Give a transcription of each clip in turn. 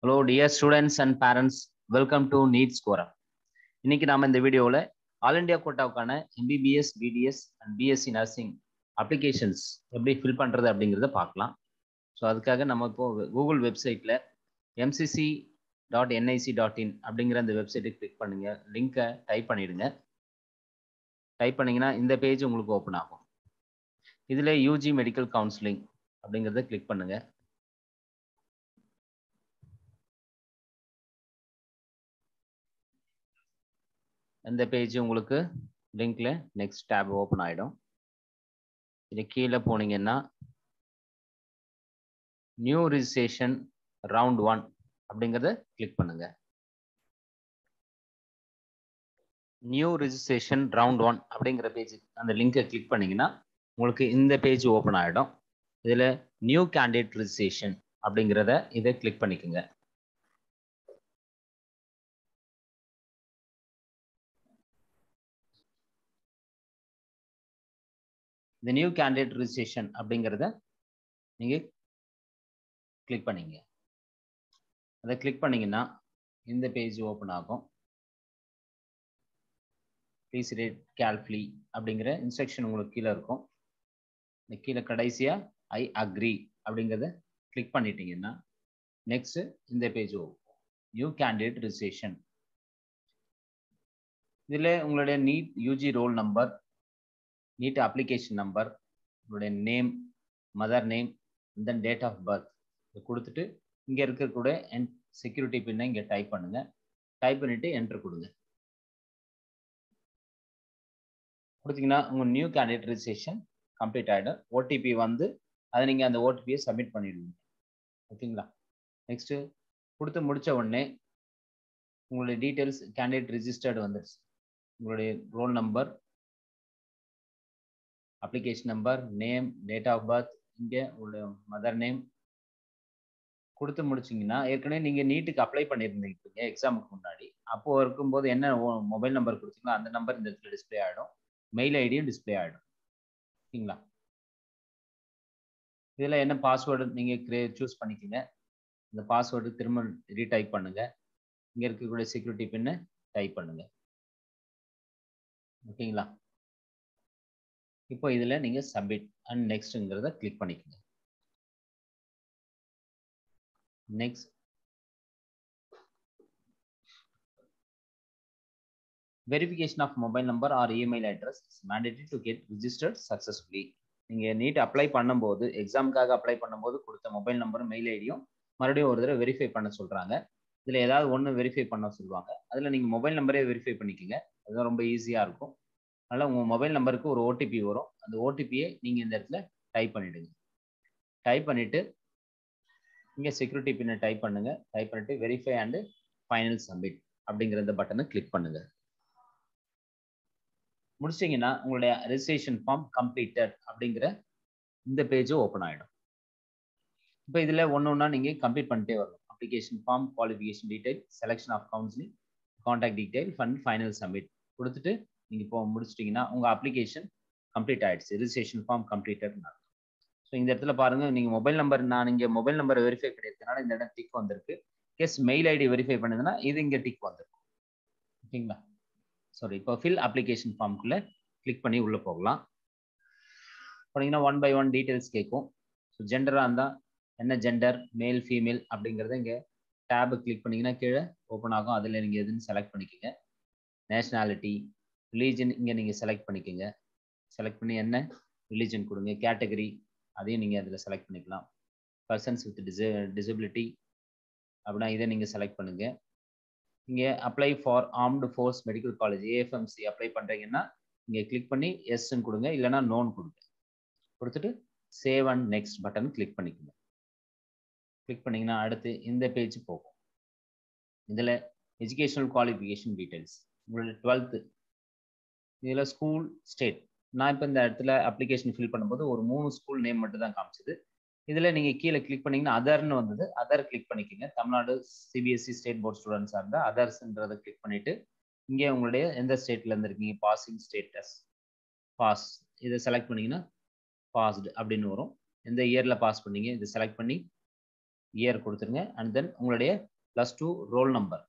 Hello dear students and parents, welcome to NEET score. இன்னைக்கு நாம இந்த வீடியோல ஆல் இந்தியா கோட்டாவுக்கான MBBS, BDS and BSc nursing applications எப்படி ஃபில் பண்றது அப்படிங்கறத பார்க்கலாம். ஸோ அதுக்காக நம்ம இப்போ கூகுள் வெப்சைட்ல mcc.nic.in அப்படிங்கிற அந்த வெப்சைட்டை கிளிக் பண்ணுங்க. லிங்கை டைப் பண்ணிடுங்க. டைப் பண்ணீங்கன்னா இந்த பேஜ் உங்களுக்கு ஓப்பன் ஆகும். இதுல யூஜி மெடிக்கல் கவுன்சிலிங் அப்படிங்கிறத கிளிக் பண்ணுங்க. இந்த பேஜ் உங்களுக்கு லிங்க்ல நெக்ஸ்ட் டேப் ஓப்பன் ஆயிடும். இது கீழே போனீங்கன்னா நியூ ரிஜிஸ்ட்ரேஷன் ரவுண்ட் 1 அப்படிங்கறத கிளிக் பண்ணுங்க. நியூ ரிஜிஸ்ட்ரேஷன் ரவுண்ட் 1 அப்படிங்கிற பேஜ் அந்த லிங்கை கிளிக் பண்ணீங்கன்னா உங்களுக்கு இந்த பேஜ் ஓப்பன் ஆயிடும். இதுல நியூ கேண்டிடேட் ரிஜிஸ்ட்ரேஷன் அப்படிங்கிறத இதை கிளிக் பண்ணிக்கோங்க. இந்த நியூ கேண்டிடேட் ரிஜிஸ்ட்ரேஷன் அப்படிங்கிறத நீங்க கிளிக் பண்ணீங்க. அதை கிளிக் பண்ணீங்கன்னா இந்த பேஜ் ஓப்பன் ஆகும். ப்ளீஸ் ரீட் கேர்ஃபுல்லி அப்படிங்கிற இன்ஸ்ட்ரக்ஷன் உங்களுக்கு கீழே இருக்கும். இந்த கீழே கடைசியா ஐ அக்ரி அப்படிங்கிறத கிளிக் பண்ணிட்டீங்கன்னா நெக்ஸ்ட் இந்த பேஜ் நியூ கேண்டிடேட் ரிஜிஸ்ட்ரேஷன். இதுல உங்களுடைய NEET UG roll number, NEET application number, உங்களுடைய name, mother name, then date of birth கொடுத்துட்டு இங்க இருக்கக்கூடிய செக்யூரிட்டி பின்னை இங்க டைப் பண்ணுங்க. டைப் பண்ணிட்டு என்டர் கொடுங்க. கொடுத்தீங்கன்னா உங்க நியூ கேண்டிடேட் ரிஜிஸ்ட்ரேஷன் கம்ப்ளீட் ஆயிடும். ஓடிபி வந்து அதை நீங்க அந்த ஓடிபியை சப்மிட் பண்ணிடுவீங்க. ஓகேங்களா? நெக்ஸ்ட் கொடுத்து முடிச்ச உடனே உங்களுடைய டீடைல்ஸ் கேண்டிடேட் ரிஜிஸ்டர்டு வந்துடுச்சு. உங்களுடைய roll number, application number, name, date of birth, இங்க உங்களுடைய மதர் நேம் கொடுத்து முடிச்சிங்கன்னா ஏற்கனவே நீங்க நீட்டுக்கு அப்ளை பண்ணியிருந்தீங்க எக்ஸாமுக்கு முன்னாடி. அப்போ இருக்கும்போது என்ன மொபைல் நம்பர் கொடுத்தீங்களோ அந்த நம்பர் இந்த இடத்துல டிஸ்பிளே ஆகிடும். மெயில் ஐடியும் டிஸ்பிளே ஆகிடும். ஓகேங்களா? இதில் என்ன பாஸ்வேர்டு நீங்கள் சூஸ் பண்ணிக்கோங்க. இந்த பாஸ்வேர்டு திரும்ப ரீடைப் பண்ணுங்க. இங்கே இருக்கக்கூடிய செக்யூரிட்டி பின்னை டைப் பண்ணுங்க. ஓகேங்களா? இப்போ இதில் நீங்கள் சப்மிட் அண்ட் நெக்ஸ்ட்ங்கிறத கிளிக் பண்ணிக்கோங்க. Next verification of mobile number or email address is mandatory to get registered successfully. நீங்க நீட் அப்ளை பண்ணும்போது, எக்ஸாமுக்காக அப்ளை பண்ணும்போது கொடுத்த மொபைல் நம்பரும் மெயில் ஐடியும் மறுபடியும் ஒரு தடவை வெரிஃபை பண்ண சொல்றாங்க. இதுல ஏதாவது ஒன்று வெரிஃபை பண்ண சொல்லுவாங்க. அதுல நீங்க மொபைல் நம்பரே வெரிஃபை பண்ணிக்கோங்க. அதுதான் ரொம்ப ஈஸியா இருக்கும். அதனால உங்க மொபைல் நம்பருக்கு ஒரு ஓடிபி வரும். அந்த ஓடிபியை நீங்க இந்த இடத்துல டைப் பண்ணிடுங்க. டைப் பண்ணிட்டு இங்க செக்யூரிட்டி பின்னை டைப் பண்ணுங்க. டைப் பண்ணிட்டு வெரிஃபை அண்ட் ஃபைனல் சப்மிட் அப்படிங்கிற இந்த பட்டனை கிளிக் பண்ணுங்க. முடிச்சிங்கன்னா உங்களுடைய ரெஜிஸ்ட்ரேஷன் ஃபார்ம் கம்ப்ளீட்டட் அப்படிங்கிற இந்த பேஜ் ஓப்பன் ஆகிடும். இப்போ இதில் ஒன்றா நீங்கள் கம்ப்ளீட் பண்ணிட்டே வரணும். Application form, qualification detail, selection of counselling, contact detail, fund, final submit கொடுத்துட்டு நீங்கள் இப்போ முடிச்சிட்டிங்கன்னா உங்கள் அப்ளிகேஷன் கம்ப்ளீட் ஆகிடுச்சு. Registration form completed. ஸோ இந்த இடத்துல பாருங்கள், நீங்கள் மொபைல் நம்பர், நான் இங்கே மொபைல் நம்பரை வெரிஃபை பண்ணியிருக்கனால இந்த இடம் டிக் வந்திருக்கு. கேஸ் மெயில் ஐடி வெரிஃபை பண்ணுதுன்னா இது இங்கே டிக் வந்திருக்கும். ஓகேங்களா? சாரி, இப்போ ஃபில் அப்ளிகேஷன் ஃபார்முக்குள்ள கிளிக் பண்ணி உள்ள போகலாம். போனீங்கன்னா 1 by 1 டீடைல்ஸ் கேட்கும். ஸோ ஜெண்டரா இருந்தா என்ன ஜெண்டர், மேல், ஃபீமேல் அப்படிங்கிறத இங்க டேப் கிளிக் பண்ணீங்கன்னா கீழே ஓப்பன் ஆகும். அதில் நீங்க எதுன்னு செலக்ட் பண்ணிக்கோங்க. நேஷனாலிட்டி, ரிலீஜன் இங்க நீங்க செலக்ட் பண்ணிக்கோங்க. செலக்ட் பண்ணி என்ன ரிலீஜன் கொடுங்க. கேட்டகரி அதையும் நீங்க அதில் செலக்ட் பண்ணிக்கலாம். பர்சன்ஸ் வித் டிசபிலிட்டி அப்படின்னா இதை நீங்க செலக்ட் பண்ணுங்க. இங்க apply for armed force medical college AFMC apply பண்றீங்கன்னா இங்க கிளிக் பண்ணி எஸ்ன்னு கொடுங்க, இல்லைன்னா நோன் கொடுங்க. கொடுத்துட்டு save and next button click பண்ணிக்கோங்க. கிளிக் பண்ணீங்கன்னா அடுத்து இந்த பேஜ் போகும். இதுல எஜுகேஷனல் குவாலிஃபிகேஷன் டீடைல்ஸ், உங்களோட 12th, இதுல ஸ்கூல், ஸ்டேட். நான் இப்போ இந்த இடத்துல அப்ளிகேஷன் ஃபில் பண்ணும்போது ஒரு 3 ஸ்கூல் நேம் மட்டும் தான் காமிச்சது. இதுல நீங்க கீழே கிளிக் பண்ணீங்கன்னா அதர்னு வந்தது. அதர் கிளிக் பண்ணிக்கோங்க. தமிழ்நாடு CBSE ஸ்டேட் போர்ட் ஸ்டூடெண்ட்ஸா இருந்தா அதர்ஸ்ன்றதை கிளிக் பண்ணிட்டு இங்கே உங்களுடைய எந்த ஸ்டேட்ல இருந்து இருக்கீங்க, பாசிங் ஸ்டேட்டஸ், பாஸ் இதை செலக்ட் பண்ணீங்கன்னா பாஸ்டு அப்படின்னு வரும். எந்த இயர்ல பாஸ் பண்ணீங்க இதை செலக்ட் பண்ணி இயர் கொடுத்துருங்க. அண்ட் தென் உங்களுடைய +2 ரோல் நம்பர்,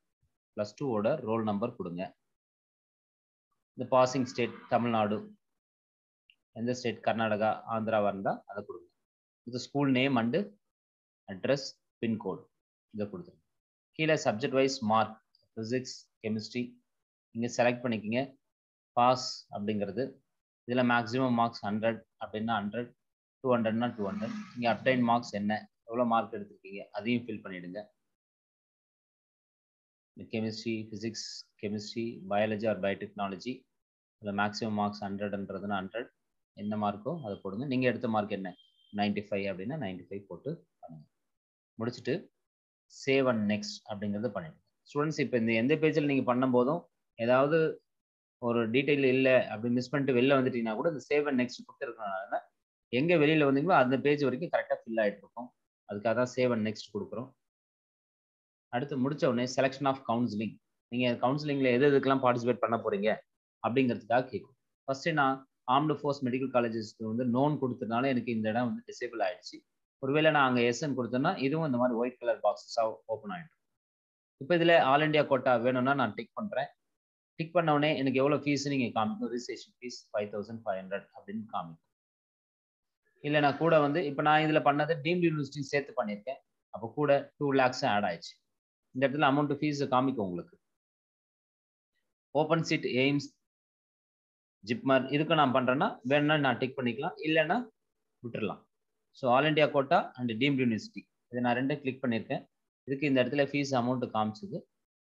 +2 ஓட ரோல் நம்பர் கொடுங்க. இந்த பாசிங் ஸ்டேட் தமிழ்நாடு, எந்த ஸ்டேட் கர்நாடகா ஆந்திராவாக இருந்தால் அதை கொடுங்க. இது school name and address, pincode இதை கொடுத்துருங்க. கீழே subject wise mark, physics, chemistry நீங்கள் செலக்ட் பண்ணிக்கோங்க. பாஸ் அப்படிங்கிறது இதில் மேக்ஸிமம் மார்க்ஸ் 100 அப்படின்னா 100, 200னா 200. நீங்கள் அப்டைன் மார்க்ஸ் என்ன, எவ்வளோ மார்க் எடுத்துருக்கீங்க அதையும் ஃபில் பண்ணிவிடுங்க. Chemistry, physics, chemistry, biology R biotechnology இதில் மேக்ஸிமம் மார்க்ஸ் 100ன்றதுன்னா 100, என்ன மார்க்கோ அதை போடுங்க. நீங்கள் எடுத்த மார்க் என்ன 95 அப்படின்னா 95 போட்டு பண்ணுங்க. முடிச்சுட்டு சேவ் அண்ட் நெக்ஸ்ட் அப்படிங்கிறது பண்ணிடுங்க. ஸ்டூடெண்ட்ஸ் இப்போ இந்த எந்த பேஜில் நீங்கள் பண்ணும்போதும் ஏதாவது ஒரு டீட்டெயில் இல்லை அப்படி மிஸ் பண்ணிட்டு வெளில வந்துட்டீங்கன்னா கூட இந்த சேவ் அண்ட் நெக்ஸ்ட் கொடுத்துருக்கனால எங்கே வெளியில் வந்தீங்களோ அந்த பேஜ் வரைக்கும் கரெக்டாக ஃபில் ஆகிட்டு இருக்கும். அதுக்காக தான் சேவ் அண்ட் நெக்ஸ்ட் கொடுக்குறோம். அடுத்து முடிச்ச உடனே செலெக்ஷன் ஆஃப் கவுன்சிலிங், நீங்கள் கவுன்சிலிங்கில் எது எதுக்கெல்லாம் பார்ட்டிசிபேட் பண்ண போகிறீங்க அப்படிங்கிறதுக்காக கேட்கும். ஃபஸ்ட்டு நான் ஆர்ம்டு ஃபோர்ஸ் மெடிக்கல் காலேஜஸ்க்கு வந்து நோன் கொடுத்ததுனால எனக்கு இந்த இடம் வந்து டிசேபிள் ஆகிடுச்சு. ஒருவேளை நான் அங்கே எஸ்என் கொடுத்தேன்னா இதுவும் இந்த மாதிரி ஒயிட் கலர் பாக்ஸஸாக ஓப்பன் ஆகிடும். இப்போ இதில் ஆல் இண்டியா கோட்டா வேணும்னா நான் டிக் பண்ணுறேன். டிக் பண்ண உடனே எனக்கு எவ்வளோ ஃபீஸ் நீங்கள் காமிக்கும், ரிஜிஸ்ட்ரேஷன் ஃபீஸ் 5500 அப்படின்னு காமிக்கும். இல்லை நான் கூட வந்து இப்போ நான் இதில் பண்ணது டீம்டு யூனிவர்சிட்டி சேர்த்து பண்ணியிருக்கேன். அப்போ கூட 2 lakhs ஆட் ஆயிடுச்சு. இந்த இடத்துல அமௌண்ட் ஃபீஸ் காமிக்கும் உங்களுக்கு. ஓப்பன் சீட், எய்ம்ஸ், ஜிப்மர் இதுக்கு நான் பண்ணுறேன்னா வேணும்னா நான் டிக் பண்ணிக்கலாம், இல்லைன்னா விட்டுடலாம். So all India quota and deemed university இதை நான் 2 கிளிக் பண்ணியிருக்கேன். இதுக்கு இந்த இடத்துல ஃபீஸ் அமௌண்ட் காமிச்சது.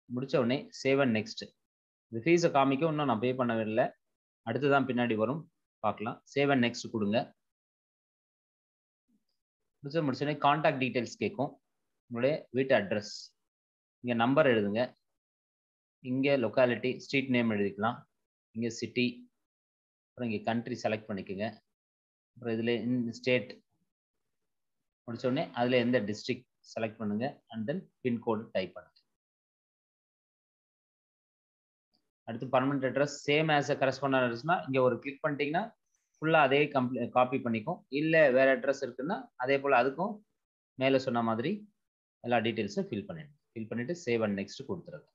முடிச்ச உடனே சேவ் அண்ட் நெக்ஸ்ட். இந்த ஃபீஸை காமிக்கும், இன்னும் நான் பே பண்ணவே இல்லை, அடுத்து தான் பின்னாடி வரும் பார்க்கலாம். சேவ் அண்ட் நெக்ஸ்ட் கொடுங்க. முடிச்சோடனே கான்டாக்ட் டீட்டெயில்ஸ் கேட்கும். உங்களுடைய வீட்டு அட்ரஸ், இங்கே நம்பர் எழுதுங்க, இங்கே லொக்காலிட்டி ஸ்ட்ரீட் நேம் எழுதிக்கலாம், இங்கே சிட்டி, அப்புறம் இங்கே கண்ட்ரி செலக்ட் பண்ணிக்கோங்க. அப்புறம் இதில் இந்த ஸ்டேட் முடிச்சோடனே அதில் எந்த டிஸ்ட்ரிக்ட் செலக்ட் பண்ணுங்க. அண்ட் தென் பின்கோடு டைப் பண்ணுங்க. அடுத்து permanent address same as a correspondent அட்ரஸ்னா இங்கே ஒரு கிளிக் பண்ணிட்டீங்கன்னா ஃபுல்லாக அதே காப்பி பண்ணிக்கும். இல்லை வேறு அட்ரஸ் இருக்குன்னா அதே போல் அதுக்கும் மேலே சொன்ன மாதிரி எல்லா டீட்டெயில்ஸும் ஃபில் பண்ணிவிட்டு சேவ் அண்ட் நெக்ஸ்ட் கொடுத்துருங்க.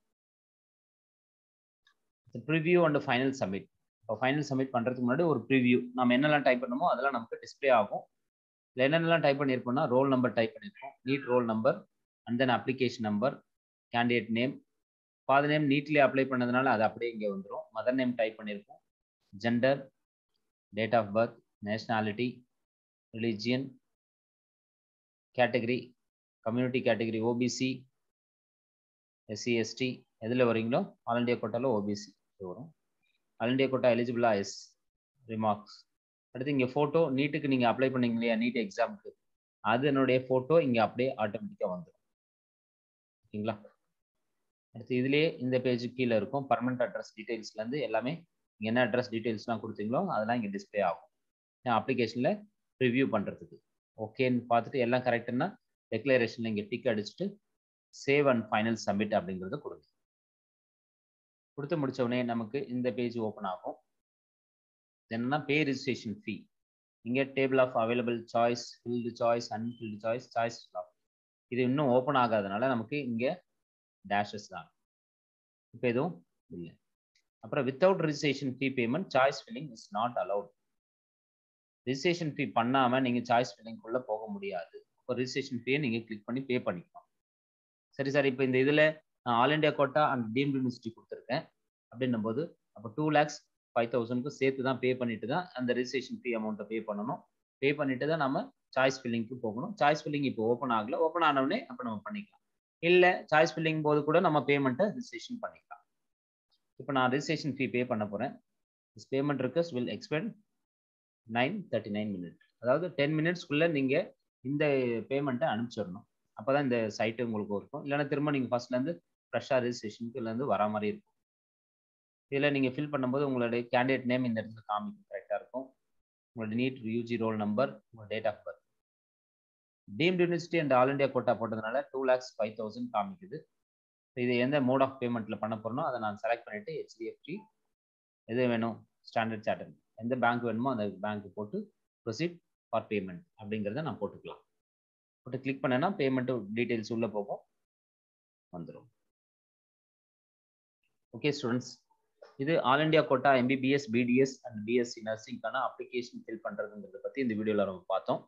Preview and final submit. இப்போ ஃபைனல் சப்மிட் பண்ணுறதுக்கு முன்னாடி ஒரு ப்ரிவியூ நம்ம என்னெல்லாம் டைப் பண்ணணுமோ அதெல்லாம் நமக்கு டிஸ்பிளே ஆகும். இல்லை என்னென்னலாம் டைப் பண்ணியிருப்போம்னா ரோல் நம்பர் டைப் பண்ணியிருப்போம், NEET roll number, and then application number, candidate name, father name நீட்லேயே அப்ளை பண்ணதுனால அது அப்படியே இங்கே வந்துடும். மதர் நேம் டைப் பண்ணியிருப்போம், gender, date of birth, nationality, religion, category, community category OBC, SC ST எதில் வரீங்களோ ஆல் இண்டியா கோட்டாவில் ஓபிசி வரும். ஆல் இண்டியா கோட்டா எலிஜிபிளா எஸ், ரிமார்க்ஸ். அடுத்து இங்கே ஃபோட்டோ, நீட்டுக்கு நீங்கள் அப்ளை பண்ணீங்க இல்லையா நீட் எக்ஸாமுக்கு, அதனுடைய ஃபோட்டோ இங்கே அப்படியே ஆட்டோமேட்டிக்காக வந்துடும். ஓகேங்களா. அடுத்து இதுலேயே இந்த பேஜுக்கு கீழே இருக்கும் பர்மனன்ட் அட்ரஸ் டீட்டெயில்ஸ்லேருந்து எல்லாமே இங்கே என்ன அட்ரஸ் டீட்டெயில்ஸ்லாம் கொடுத்தீங்களோ அதெல்லாம் இங்கே டிஸ்பிளே ஆகும். அப்ளிகேஷனில் ரிவ்யூ பண்ணுறதுக்கு ஓகேன்னு பார்த்துட்டு எல்லாம் கரெக்டுன்னா டெக்ளரேஷனில் இங்கே டிக் அடிச்சுட்டு சேவ் அண்ட் ஃபைனல் சப்மிட் அப்படிங்கிறத கொடுங்க. கொடுத்து முடிச்ச உடனே நமக்கு இந்த பேஜ் ஓப்பன் ஆகும். என்னன்னா பே ரிஜிஸ்ட்ரேஷன் ஃபீ. இங்கே table of available choice, filled choice, unfilled choice, choice of இது இன்னும் ஓப்பன் ஆகாதனால நமக்கு இங்கே டேஷஸ் தான், இப்போ எதுவும் இல்லை. அப்புறம் without registration fee payment choice filling is not allowed. Registration ஃபீ பண்ணாமல் நீங்கள் சாய்ஸ் ஃபில்லிங்குள்ளே போக முடியாது. இப்போ ரிஜிஸ்ட்ரேஷன் ஃபீயை நீங்கள் கிளிக் பண்ணி பே பண்ணிக்கலாம். சரி சார், இப்போ இந்த இதில் நான் all India quota and deemed university கொடுத்துருக்கேன் அப்படின்னும் போது அப்போ 2,05,000க்கு சேர்த்து தான் பே பண்ணிட்டு தான் அந்த ரிஜிஸ்ட்ரேஷன் ஃபீ அமௌண்ட்டை பே பண்ணணும். பே பண்ணிட்டு தான் நம்ம சாய்ஸ் ஃபில்லிங்க்கு போகணும். சாய்ஸ் ஃபில்லிங் இப்போ ஓப்பன் ஆகல, ஓப்பன் ஆனவுடனே அப்போ நம்ம பண்ணிக்கலாம். இல்லை சாய்ஸ் ஃபில்லிங் போது கூட நம்ம பேமெண்ட்டை ரிஜிஸ்ட்ரேஷன் பண்ணிக்கலாம். இப்போ நான் ரிஜிஸ்ட்ரேஷன் ஃபீ பே பண்ண போகிறேன். This payment request will expand 9:39 minutes. அதாவது 10 minutesக்குள்ளே நீங்கள் இந்த பேமெண்ட்டை அனுப்பிச்சிடணும். அப்போ தான் இந்த சைட்டு உங்களுக்கு இருக்கும். இல்லைன்னா திரும்ப நீங்கள் ஃபர்ஸ்ட்லேருந்து ஃப்ரெஷ்ஷாக ரிஜிஸ்ட்ரேஷனுக்கு இதுலேருந்து வர மாதிரி இருக்கும். இதில் நீங்கள் ஃபில் பண்ணும்போது உங்களுடைய கேண்டிடேட் நேம் இந்த இடத்துல காமிக்கும், கரெக்டாக இருக்கும். உங்களோட நீட் யூஜி ரோல் நம்பர், உங்களோட date of birth. Deemed university and all India quota போட்டதுனால 2,05,000 காமிக்குது. இது எந்த மோட் ஆஃப் பேமெண்ட்டில் பண்ண போகிறனோ அதை நான் செலக்ட் பண்ணிவிட்டு HDFC எது வேணும், ஸ்டாண்டர்ட் சார்ட்டர் எந்த பேங்க் வேணுமோ அந்த பேங்க் போட்டு ப்ரொசீட் ஃபார் பேமெண்ட் அப்படிங்கிறத நான் போட்டுக்கலாம். போட்டு கிளிக் பண்ணேன்னா பேமெண்ட் டீடைல்ஸ் உள்ள போகும், வந்துடும். ஓகே ஸ்டூடெண்ட்ஸ், இது all India quota MBBS, BDS and BSc நர்சிங்கான அப்ளிகேஷன் ஃபில் பண்றதுங்கிறத பத்தி இந்த வீடியோல நம்ம பார்த்தோம்.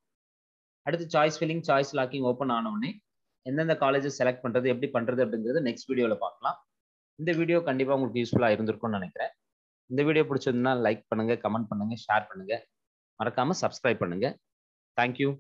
அடுத்து choice filling, choice locking open ஆன உடனே எந்தெந்த காலேஜஸ் செலக்ட் பண்றது, எப்படி பண்றது அப்படிங்கிறது நெக்ஸ்ட் வீடியோல பார்க்கலாம். இந்த வீடியோ கண்டிப்பா உங்களுக்கு யூஸ்ஃபுல்லா இருந்திருக்கும்னு நினைக்கிறேன். இந்த வீடியோ பிடிச்சிருந்தா லைக் பண்ணுங்க, கமெண்ட் பண்ணுங்க, ஷேர் பண்ணுங்க, மறக்காம சப்ஸ்கிரைப் பண்ணுங்க. தேங்க்யூ.